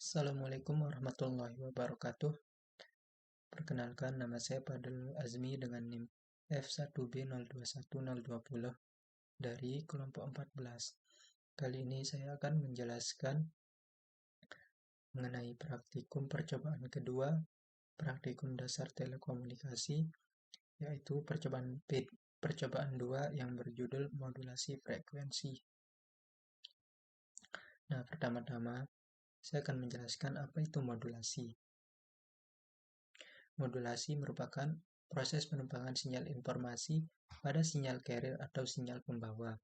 Assalamualaikum warahmatullahi wabarakatuh. Perkenalkan, nama saya Fadel Azmi dengan NIM F1B021020 dari kelompok 14. Kali ini saya akan menjelaskan mengenai praktikum percobaan kedua, praktikum dasar telekomunikasi, yaitu percobaan 2 yang berjudul modulasi frekuensi. Nah, pertama-tama saya akan menjelaskan apa itu modulasi. Modulasi merupakan proses penumpangan sinyal informasi pada sinyal carrier atau sinyal pembawa.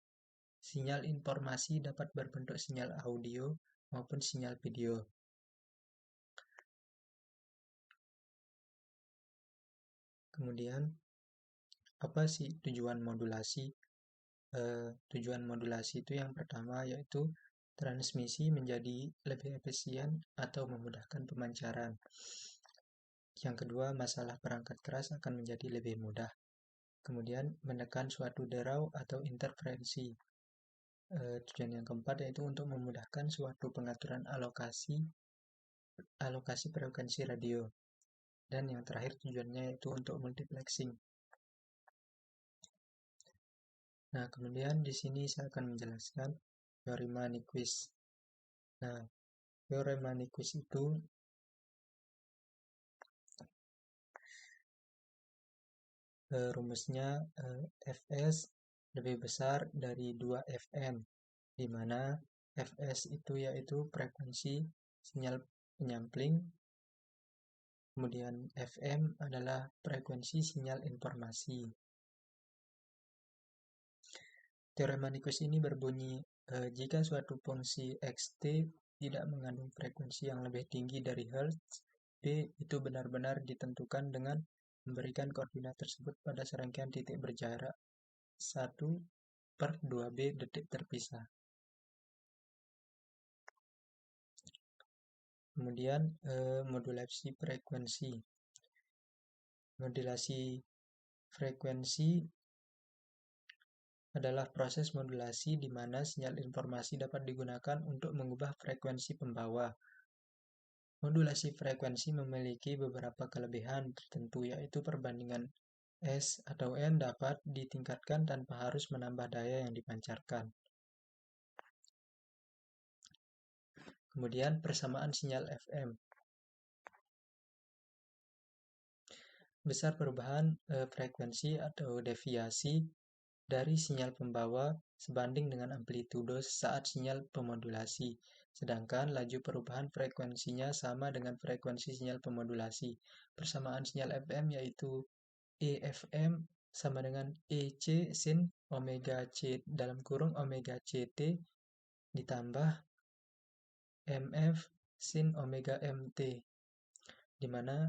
Sinyal informasi dapat berbentuk sinyal audio maupun sinyal video. Kemudian, apa sih tujuan modulasi? Tujuan modulasi itu yang pertama yaitu transmisi menjadi lebih efisien atau memudahkan pemancaran. Yang kedua, masalah perangkat keras akan menjadi lebih mudah. Kemudian, menekan suatu derau atau interferensi. Tujuan yang keempat yaitu untuk memudahkan suatu pengaturan alokasi frekuensi radio. Dan yang terakhir tujuannya yaitu untuk multiplexing. Nah, kemudian di sini saya akan menjelaskan teorema Nyquist. Nah, teorema Nyquist itu rumusnya Fs lebih besar dari 2Fm, di mana Fs itu yaitu frekuensi sinyal penyampling, kemudian Fm adalah frekuensi sinyal informasi. Teorema Nyquist ini berbunyi, jika suatu fungsi xt tidak mengandung frekuensi yang lebih tinggi dari Hertz, B itu benar-benar ditentukan dengan memberikan koordinat tersebut pada serangkaian titik berjarak 1/2B detik terpisah. Kemudian modulasi frekuensi. Modulasi frekuensi adalah proses modulasi di mana sinyal informasi dapat digunakan untuk mengubah frekuensi pembawa. Modulasi frekuensi memiliki beberapa kelebihan tertentu, yaitu perbandingan S atau N dapat ditingkatkan tanpa harus menambah daya yang dipancarkan. Kemudian persamaan sinyal FM. Besar perubahan frekuensi atau deviasi dari sinyal pembawa sebanding dengan amplitudo saat sinyal pemodulasi, sedangkan laju perubahan frekuensinya sama dengan frekuensi sinyal pemodulasi. Persamaan sinyal FM yaitu EFM sama dengan EC sin omega C dalam kurung omega CT ditambah MF sin omega MT, di mana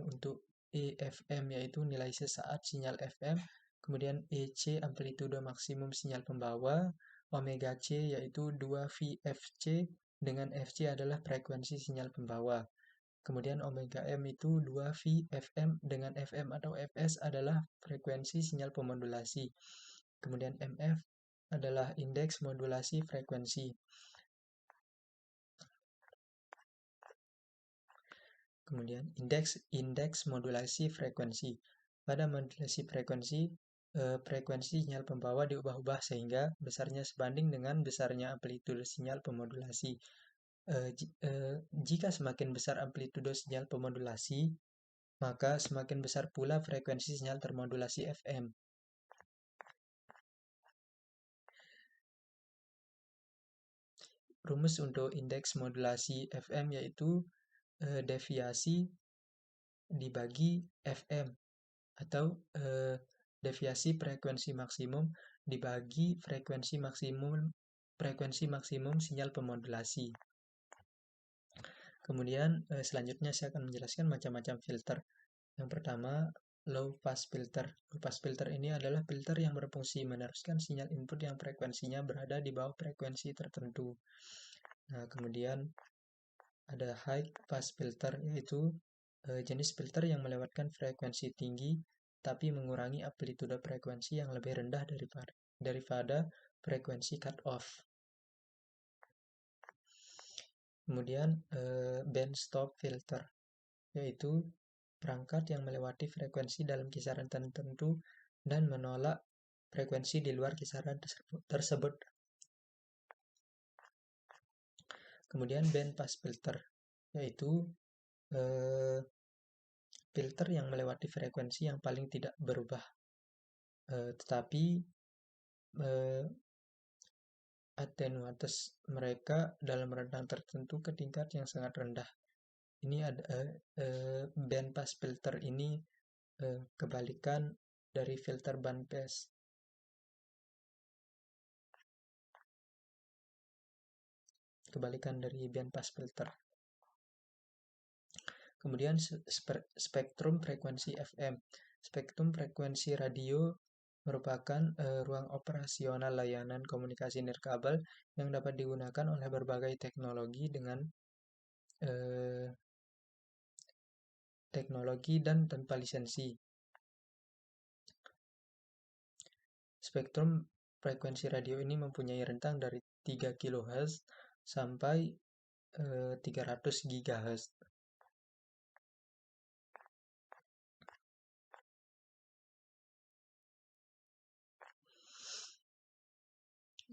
untuk EFM yaitu nilai sesaat sinyal FM, kemudian EC amplitudo maksimum sinyal pembawa, omega C yaitu 2VFC dengan FC adalah frekuensi sinyal pembawa. Kemudian omega M itu 2VFM dengan FM atau FS adalah frekuensi sinyal pemodulasi. Kemudian MF adalah indeks modulasi frekuensi. Kemudian indeks modulasi frekuensi. Pada modulasi frekuensi, frekuensi sinyal pembawa diubah-ubah sehingga besarnya sebanding dengan besarnya amplitudo sinyal pemodulasi. Jika semakin besar amplitudo sinyal pemodulasi, maka semakin besar pula frekuensi sinyal termodulasi FM. Rumus untuk indeks modulasi FM yaitu deviasi dibagi FM atau deviasi frekuensi maksimum dibagi frekuensi maksimum sinyal pemodulasi. Kemudian selanjutnya saya akan menjelaskan macam-macam filter. Yang pertama, low pass filter. Low pass filter ini adalah filter yang berfungsi meneruskan sinyal input yang frekuensinya berada di bawah frekuensi tertentu. Nah, kemudian ada high pass filter, yaitu jenis filter yang melewatkan frekuensi tinggi tapi mengurangi amplitudo frekuensi yang lebih rendah daripada frekuensi cut off. Kemudian band stop filter, yaitu perangkat yang melewati frekuensi dalam kisaran tertentu dan menolak frekuensi di luar kisaran tersebut. Kemudian band pass filter, yaitu filter yang melewati frekuensi yang paling tidak berubah, tetapi atenuates mereka dalam rentang tertentu ke tingkat yang sangat rendah. Ini ada band pass filter ini kebalikan dari filter bandpass. Kebalikan dari band pass filter. Kemudian spektrum frekuensi FM. Spektrum frekuensi radio merupakan ruang operasional layanan komunikasi nirkabel yang dapat digunakan oleh berbagai teknologi dengan teknologi dan tanpa lisensi. Spektrum frekuensi radio ini mempunyai rentang dari 3 kHz sampai 300 GHz.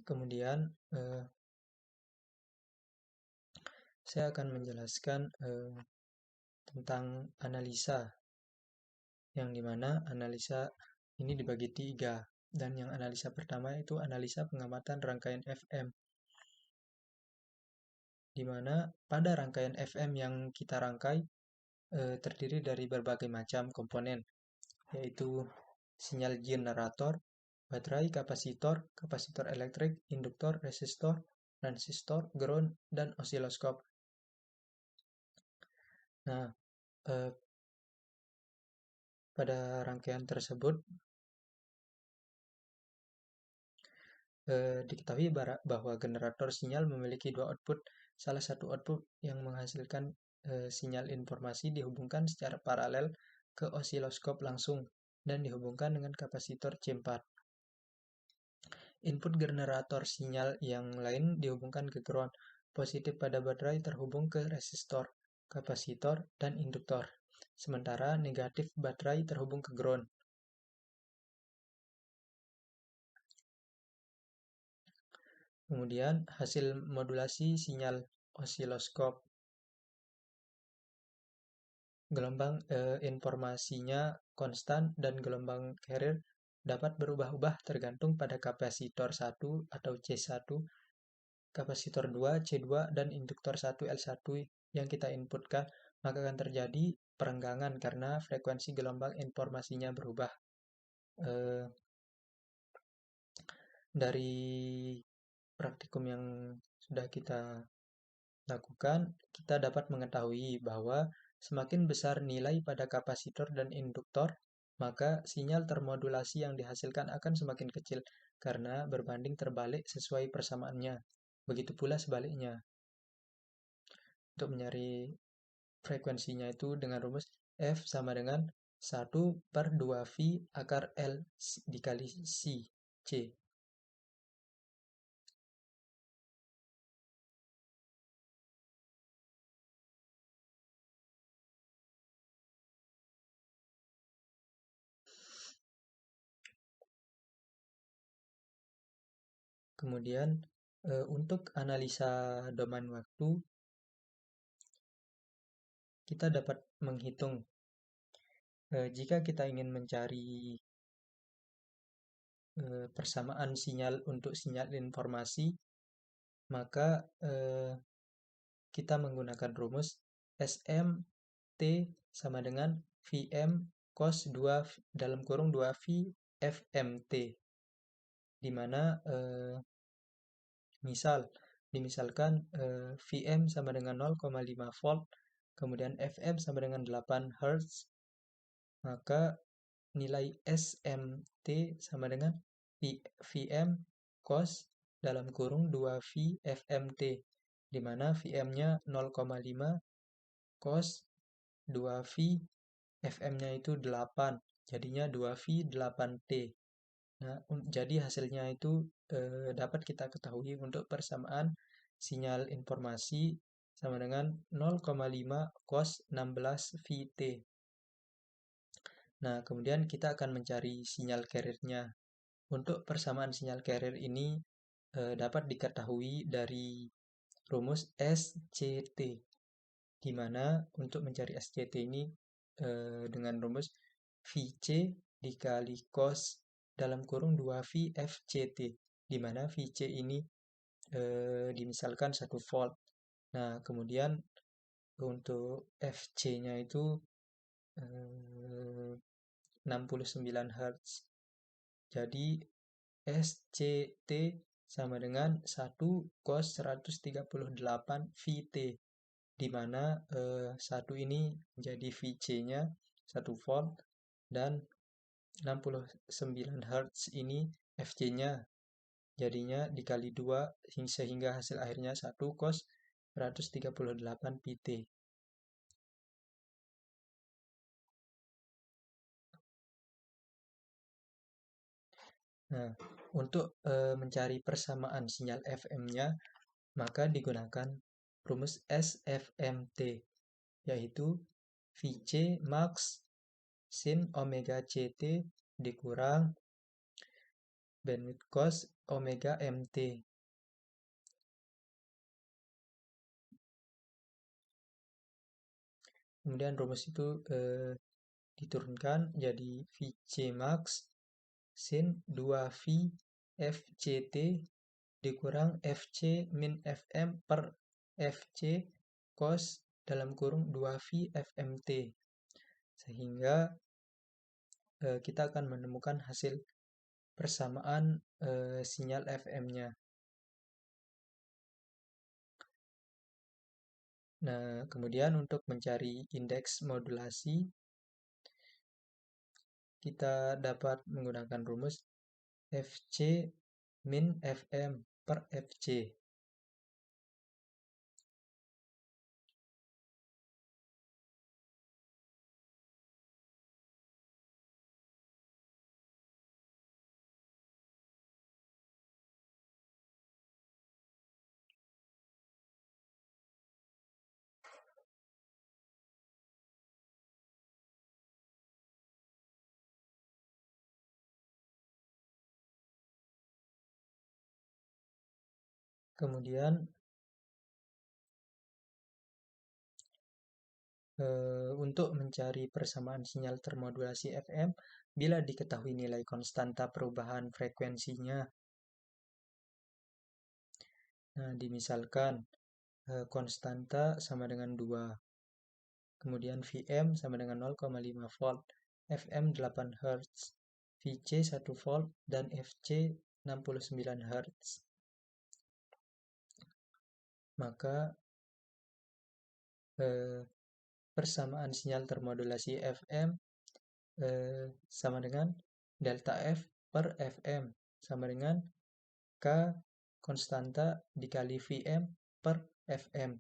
Kemudian saya akan menjelaskan tentang analisa, yang dimana analisa ini dibagi 3, dan yang analisa pertama itu analisa pengamatan rangkaian FM, dimana pada rangkaian FM yang kita rangkai terdiri dari berbagai macam komponen, yaitu sinyal generator, baterai, kapasitor, kapasitor elektrik, induktor, resistor, transistor, ground, dan osiloskop. Nah, pada rangkaian tersebut diketahui bahwa generator sinyal memiliki dua output. Salah satu output yang menghasilkan sinyal informasi dihubungkan secara paralel ke osiloskop langsung dan dihubungkan dengan kapasitor C4. Input generator sinyal yang lain dihubungkan ke ground. Positif pada baterai terhubung ke resistor, kapasitor, dan induktor. Sementara negatif baterai terhubung ke ground. Kemudian hasil modulasi sinyal osiloskop. Gelombang informasinya konstan dan gelombang carrier dapat berubah-ubah tergantung pada kapasitor 1 atau C1, kapasitor 2, C2, dan induktor 1, L1 yang kita inputkan, maka akan terjadi perenggangan karena frekuensi gelombang informasinya berubah. Dari praktikum yang sudah kita lakukan, kita dapat mengetahui bahwa semakin besar nilai pada kapasitor dan induktor, maka sinyal termodulasi yang dihasilkan akan semakin kecil karena berbanding terbalik sesuai persamaannya. Begitu pula sebaliknya. Untuk mencari frekuensinya itu dengan rumus F sama dengan 1/2V akar L dikali C. Kemudian untuk analisa domain waktu, kita dapat menghitung jika kita ingin mencari persamaan sinyal untuk sinyal informasi, maka kita menggunakan rumus SMT sama dengan VM cos 2 dalam kurung 2V FMT, di mana dimisalkan VM sama dengan 0,5 volt, kemudian FM sama dengan 8 Hz, maka nilai SMT sama dengan VM cos dalam kurung 2V FMT, di mana VM-nya 0,5, cos 2V, FM-nya itu 8, jadinya 2V 8T. Nah, jadi hasilnya itu dapat kita ketahui untuk persamaan sinyal informasi sama dengan 0,5 cos 16 Vt. Nah, kemudian kita akan mencari sinyal carrier-nya. Untuk persamaan sinyal carrier ini dapat diketahui dari rumus SCT, di mana untuk mencari SCT ini dengan rumus VC dikali cos dalam kurung 2V FCT, di mana VC ini dimisalkan 1 volt. Nah, kemudian untuk FC-nya itu 69 Hz. Jadi SCT sama dengan 1 cos 138 Vt, di mana 1 ini menjadi VC-nya 1 volt dan 69 Hz ini FC-nya, jadinya dikali 2 sehingga hasil akhirnya 1 cos 138 Vt. Nah, untuk mencari persamaan sinyal FM-nya, maka digunakan rumus SFMT, yaitu VC max sin omega CT dikurang bandwidth cos omega MT. Kemudian rumus itu diturunkan jadi VC max sin 2V FCT dikurang FC min FM per FC cos dalam kurung 2V FMT. Sehingga kita akan menemukan hasil persamaan sinyal FM-nya. Nah, kemudian untuk mencari indeks modulasi, kita dapat menggunakan rumus FC min FM per FC. Kemudian untuk mencari persamaan sinyal termodulasi FM, bila diketahui nilai konstanta perubahan frekuensinya. Nah, dimisalkan konstanta sama dengan 2. Kemudian Vm sama dengan 0,5 volt, Fm 8 Hz, Vc 1 volt, dan Fc 69 Hz. Maka persamaan sinyal termodulasi FM sama dengan delta F per Fm sama dengan K konstanta dikali Vm per Fm.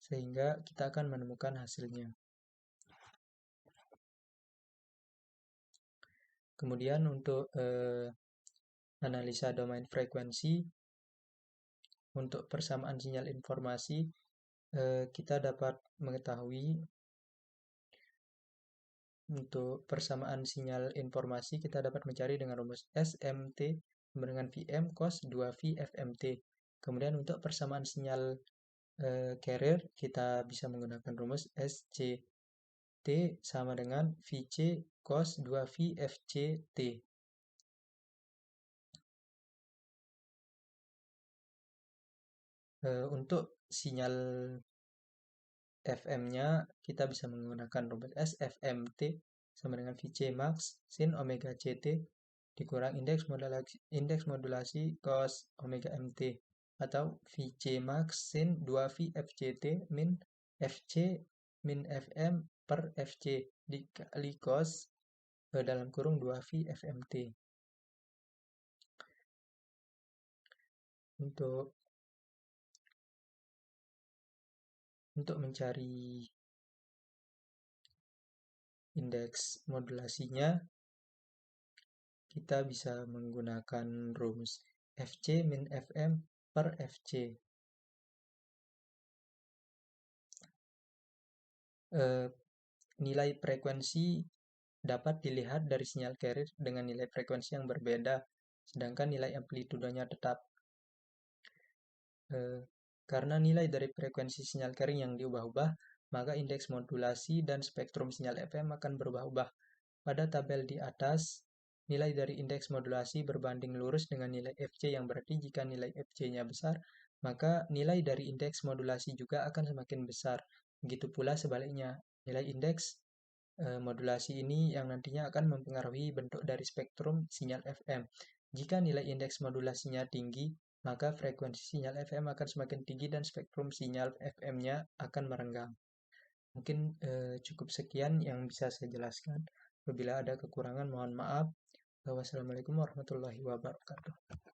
Sehingga kita akan menemukan hasilnya. Kemudian untuk analisa domain frekuensi, untuk persamaan sinyal informasi, kita dapat mengetahui untuk persamaan sinyal informasi kita dapat mencari dengan rumus SMT sama dengan Vm cos 2V FMT. Kemudian untuk persamaan sinyal carrier kita bisa menggunakan rumus SCT sama dengan VC cos 2V FCT. Untuk sinyal FM-nya kita bisa menggunakan rumus SFMT sama dengan VC max sin omega CT dikurang indeks modulasi cos omega MT, atau VC max sin 2V FCT min FC min FM per FC dikali cos dalam kurung 2V FMT. Untuk mencari indeks modulasinya, kita bisa menggunakan rumus Fc min Fm per Fc. Nilai frekuensi dapat dilihat dari sinyal carrier dengan nilai frekuensi yang berbeda, sedangkan nilai amplitudenya tetap. Karena nilai dari frekuensi sinyal carrier yang diubah-ubah, maka indeks modulasi dan spektrum sinyal FM akan berubah-ubah. Pada tabel di atas, nilai dari indeks modulasi berbanding lurus dengan nilai Fc, yang berarti jika nilai Fc-nya besar, maka nilai dari indeks modulasi juga akan semakin besar. Begitu pula sebaliknya, nilai indeks modulasi ini yang nantinya akan mempengaruhi bentuk dari spektrum sinyal FM. Jika nilai indeks modulasinya tinggi, maka frekuensi sinyal FM akan semakin tinggi dan spektrum sinyal FM-nya akan merenggang. Mungkin cukup sekian yang bisa saya jelaskan. Apabila ada kekurangan, mohon maaf. Wassalamualaikum warahmatullahi wabarakatuh.